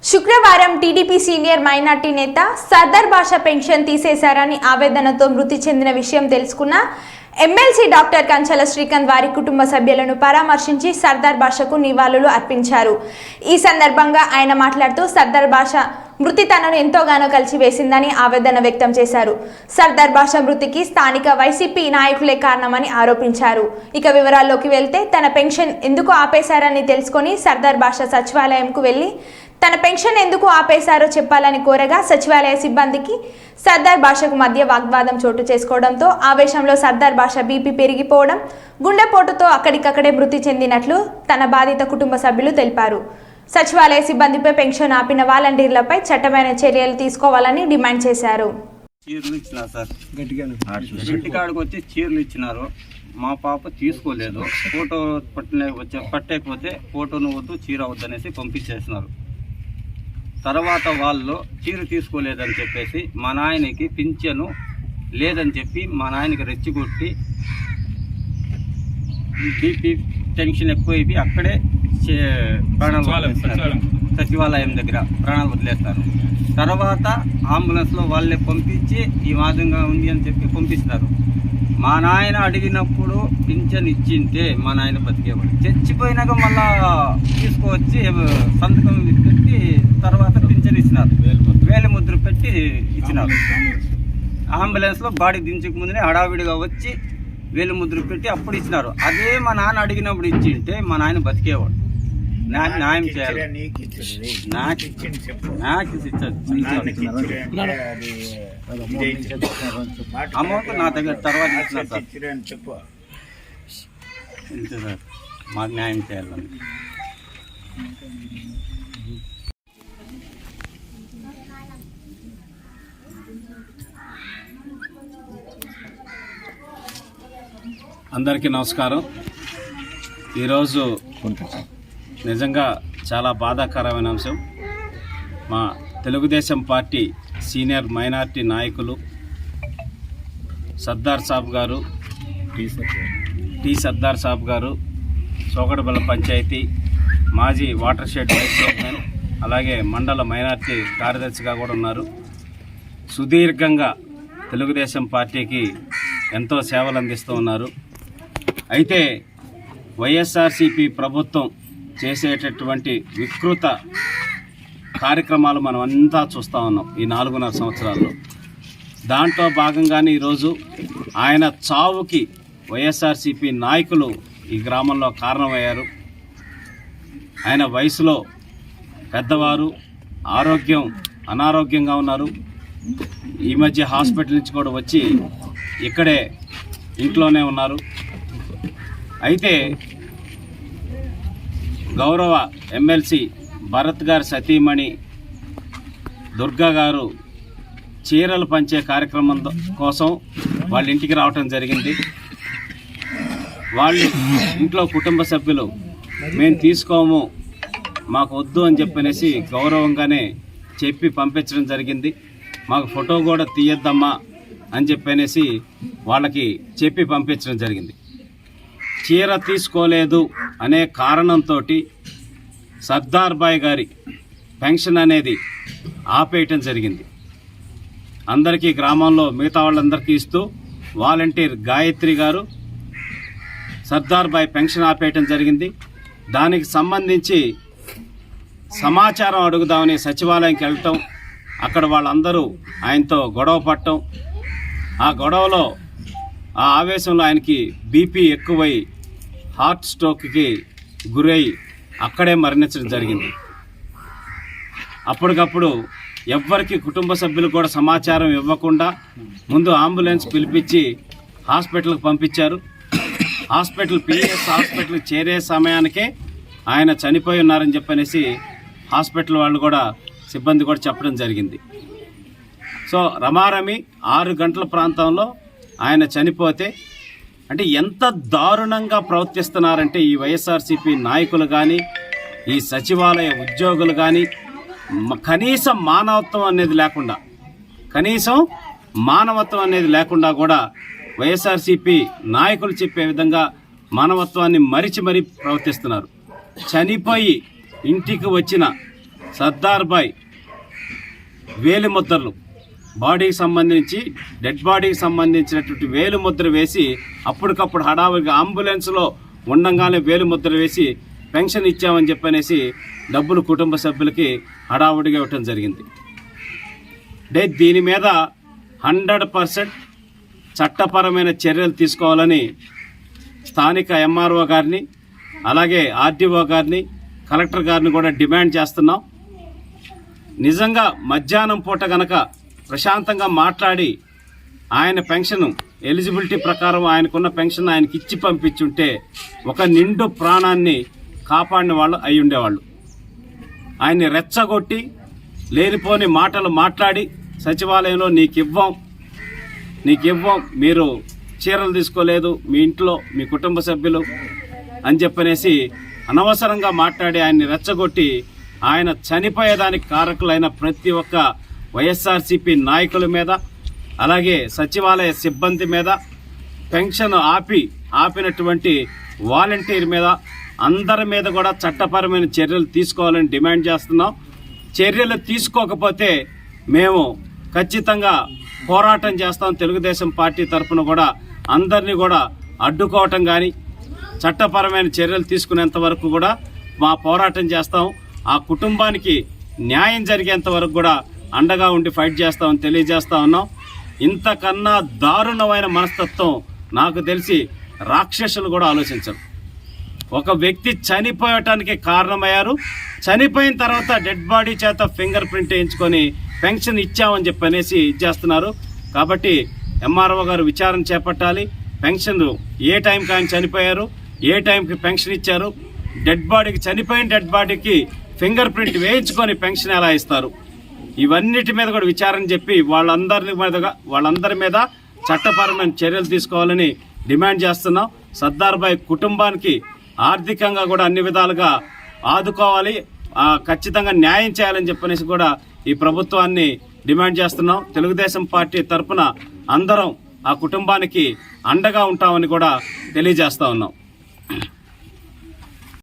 శుక్రవారం TDP senior minority నేత సర్దార్ భాషా పెన్షన్ తీసేశారని ఆవేదనతో మృతి చెందిన విషయం తెలుసుకున్న ఎమ్మెల్సీ డాక్టర్ కంచల శ్రీకాంత్ వారి కుటుంబ సభ్యులను పరామర్శించి సర్దార్ భాషకు నివాళులు అర్పించారు. ఈ సందర్భంగా ఆయన మాట్లాడుతూ సర్దార్ భాష మృతి తనను ఎంతోగానో కలిసివేసిందని ఆవేదన వ్యక్తం చేశారు. సర్దార్ భాష మృతికి స్థానిక వైసీపీ నాయకులే కారణమని ఆరోపించారు. ఇక వివరాల్లోకి వెళ్తే తన పెన్షన్ ఎందుకు ఆపేశారని తెలుసుకొని సర్దార్ భాష సచివాలయంకు వెళ్లి తన పెన్షన్ ఎందుకు ఆపేశారో చెప్పాలని కోరగా సచివాలయ సిబ్బందికి సర్దార్ భాషకు మధ్య వాగ్వాదం చోటు చేసుకోవడంతో ఆవేశంలో సర్దార్ భాష బీపీ పెరిగిపోవడం, గుండెపోటుతో అక్కడికక్కడే మృతి చెందినట్లు తన బాధిత కుటుంబ సభ్యులు తెలిపారు. సచివాలయ సిబ్బందిపై పెన్షన్ ఆపిన వాలంటీర్లపై చట్టమైన చర్యలు తీసుకోవాలని డిమాండ్ చేశారు. చీరలు ఇచ్చినారు సార్, ఇంటికాడికి వచ్చి చీరలు ఇచ్చినారు. మా పాప తీసుకోలేదు. ఫోటో పట్టకపోతే ఫోటోను వద్దు, చీర వద్దనేసి పంపించేసినారు. తర్వాత వాళ్ళు చీర తీసుకోలేదని చెప్పేసి మా నాయనకి పింఛను లేదని చెప్పి మా నాయనకి రెచ్చికొట్టి బీపీ టెన్షన్ ఎక్కువైపోయి అక్కడే ప్రాణాలు సచివాలయం దగ్గర ప్రాణాలు వదిలేస్తారు. తర్వాత అంబులెన్స్లో వాళ్ళే పంపించి ఈ మాదిరిగా ఉంది అని చెప్పి పంపిస్తారు. మా నాయన అడిగినప్పుడు పింఛన్ ఇచ్చింటే మా నాయన బతికేవాడు. చచ్చిపోయినాక మళ్ళా తీసుకువచ్చి సంతకం పెట్టి తర్వాత పింఛన్ ఇచ్చినారు. వేలి ముద్ర పెట్టి ఇచ్చినారు. అంబులెన్స్లో బాడీ దించక ముందునే హడావిడిగా వచ్చి వేలి ముద్ర పెట్టి అప్పుడు ఇచ్చినారు. అదే మా నాన్న అడిగినప్పుడు ఇచ్చింటే మా నాయన బతికేవాడు. నాకు న్యాయం చేయాలి. నాకు అమౌంట్ నా దగ్గర తర్వాత ఇచ్చిన సార్. ఇంతే సార్, మాకు న్యాయం చేయాలని. అందరికీ నమస్కారం. ఈరోజు నిజంగా చాలా బాధాకరమైన అంశం. మా తెలుగుదేశం పార్టీ సీనియర్ మైనార్టీ నాయకులు సర్దార్ సాబ్ గారు, సర్దార్ సాబ్ గారు సోగడబల్ల పంచాయతీ మాజీ వాటర్ షెడ్ వైస్ చైర్మన్, అలాగే మండల మైనార్టీ కార్యదర్శిగా కూడా ఉన్నారు. సుదీర్ఘంగా తెలుగుదేశం పార్టీకి ఎంతో సేవలు అందిస్తూ ఉన్నారు. అయితే వైఎస్ఆర్సీపీ ప్రభుత్వం చేసేటటువంటి వికృత కార్యక్రమాలు మనం అంతా చూస్తూ ఉన్నాం ఈ 4.5 సంవత్సరాల్లో. దాంట్లో భాగంగానే ఈరోజు ఆయన చావుకి వైఎస్ఆర్సీపీ నాయకులు ఈ గ్రామంలో కారణమయ్యారు. ఆయన వయసులో పెద్దవారు, అనారోగ్యంగా ఉన్నారు. ఈ మధ్య హాస్పిటల్ నుంచి కూడా వచ్చి ఇక్కడే ఇంట్లోనే ఉన్నారు. అయితే గౌరవ ఎమ్మెల్సీ భరత్ గారి సతీమణి దుర్గా గారు చీరలు పంచే కార్యక్రమం కోసం వాళ్ళ ఇంటికి రావటం జరిగింది. వాళ్ళు ఇంట్లో కుటుంబ సభ్యులు మేము తీసుకోము, మాకు వద్దు అని చెప్పనేసి గౌరవంగానే చెప్పి పంపించడం జరిగింది. మాకు ఫోటో కూడా తీయద్దమ్మా అని చెప్పనేసి వాళ్ళకి చెప్పి పంపించడం జరిగింది. చీర తీసుకోలేదు అనే కారణంతో సర్దార్ బాయ్ గారి పెన్షన్ అనేది ఆపేయటం జరిగింది. అందరికీ గ్రామంలో మిగతా వాళ్ళందరికీ ఇస్తూ వాలంటీర్ గాయత్రి గారు సర్దార్ బాయ్ పెన్షన్ ఆపేయటం జరిగింది. దానికి సంబంధించి సమాచారం అడుగుదామని సచివాలయంకి వెళ్ళటం, అక్కడ వాళ్ళందరూ ఆయనతో గొడవ పడటం, ఆ గొడవలో ఆ ఆవేశంలో ఆయనకి బీపీ ఎక్కువై హార్ట్ స్ట్రోక్కి గురై అక్కడే మరణించడం జరిగింది. అప్పటికప్పుడు ఎవ్వరికి కుటుంబ సభ్యులు కూడా సమాచారం ఇవ్వకుండా ముందు అంబులెన్స్ పిలిపించి హాస్పిటల్కి పంపించారు. పిఎస్ హాస్పిటల్కి చేరే సమయానికే ఆయన చనిపోయి ఉన్నారని చెప్పనేసి హాస్పిటల్ వాళ్ళు కూడా సిబ్బంది కూడా చెప్పడం జరిగింది. సో రమారమి 6 గంటల ప్రాంతంలో ఆయన చనిపోతే అంటే ఎంత దారుణంగా ప్రవర్తిస్తున్నారంటే ఈ వైఎస్ఆర్సీపీ నాయకులు కానీ, ఈ సచివాలయ ఉద్యోగులు కానీ కనీసం మానవత్వం అనేది లేకుండా కూడా వైఎస్ఆర్సీపీ నాయకులు చెప్పే విధంగా మానవత్వాన్ని మరిచి ప్రవర్తిస్తున్నారు. చనిపోయి ఇంటికి వచ్చిన సర్దార్ బాయ్ వేలి ముద్రలు బాడీకి సంబంధించి డెడ్ బాడీకి సంబంధించినటువంటి వేలు ముద్ర వేసి అప్పటికప్పుడు హడావుడిగా అంబులెన్స్లో ఉండంగానే వేలు ముద్ర వేసి పెన్షన్ ఇచ్చామని చెప్పనేసి డబ్బులు కుటుంబ సభ్యులకి హడావుడిగా ఇవ్వటం జరిగింది. అంటే దీని మీద 100% చట్టపరమైన చర్యలు తీసుకోవాలని స్థానిక ఎంఆర్ఓ గారిని అలాగే ఆర్డీఓ గారిని కలెక్టర్ గారిని కూడా డిమాండ్ చేస్తున్నాం. నిజంగా మధ్యాహ్నం పూట గనక ప్రశాంతంగా మాట్లాడి ఆయన పెన్షన్ ఎలిజిబిలిటీ ప్రకారం ఆయనకున్న పెన్షన్ ఆయనకి ఇచ్చి పంపించుంటే ఒక నిండు ప్రాణాన్ని కాపాడిన వాళ్ళు అయి ఉండేవాళ్ళు. ఆయన్ని రెచ్చగొట్టి లేనిపోని మాటలు మాట్లాడి సచివాలయంలో నీకు ఇవ్వం మీరు చీరలు తీసుకోలేదు మీ ఇంట్లో మీ కుటుంబ సభ్యులు అని చెప్పనేసి అనవసరంగా మాట్లాడి ఆయన్ని రెచ్చగొట్టి ఆయన చనిపోయేదానికి కారకులైన ప్రతి ఒక్క వైఎస్ఆర్సీపీ నాయకుల మీద అలాగే సచివాలయ సిబ్బంది మీద పెన్షన్ ఆపినటువంటి వాలంటీర్ మీద అందరి మీద కూడా చట్టపరమైన చర్యలు తీసుకోవాలని డిమాండ్ చేస్తున్నాం. చర్యలు తీసుకోకపోతే మేము ఖచ్చితంగా పోరాటం చేస్తాం. తెలుగుదేశం పార్టీ తరఫున కూడా అందరినీ కూడా అడ్డుకోవటం కానీ చట్టపరమైన చర్యలు తీసుకునేంత వరకు కూడా మా పోరాటం చేస్తాం. ఆ కుటుంబానికి న్యాయం జరిగేంత వరకు కూడా అండగా ఉండి ఫైట్ చేస్తామని తెలియజేస్తా ఉన్నాం. ఇంతకన్నా దారుణమైన మనస్తత్వం నాకు తెలిసి రాక్షసులు కూడా ఆలోచించరు. ఒక వ్యక్తి చనిపోయటానికి కారణమయ్యారు, చనిపోయిన తర్వాత డెడ్ బాడీ చేత ఫింగర్ ప్రింట్ వేయించుకొని పెన్షన్ ఇచ్చామని చెప్పనేసి ఇచ్చేస్తున్నారు. కాబట్టి ఎంఆర్ఓ గారు విచారణ చేపట్టాలి. పెన్షన్ ఏ టైంకి ఆయన చనిపోయారు, ఏ టైంకి పెన్షన్ ఇచ్చారు, చనిపోయిన డెడ్ బాడీకి ఫింగర్ ప్రింట్ వేయించుకొని పెన్షన్ ఎలా ఇస్తారు, ఇవన్నిటి మీద కూడా విచారణ చెప్పి వాళ్ళందరి మీద చట్టపరమైన చర్యలు తీసుకోవాలని డిమాండ్ చేస్తున్నాం. సర్దార్ బాయ్ కుటుంబానికి ఆర్థికంగా కూడా అన్ని విధాలుగా ఆదుకోవాలి, ఖచ్చితంగా న్యాయం చేయాలని చెప్పనేసి కూడా ఈ ప్రభుత్వాన్ని డిమాండ్ చేస్తున్నాం. తెలుగుదేశం పార్టీ తరఫున అందరం ఆ కుటుంబానికి అండగా ఉంటామని కూడా తెలియజేస్తా ఉన్నాం.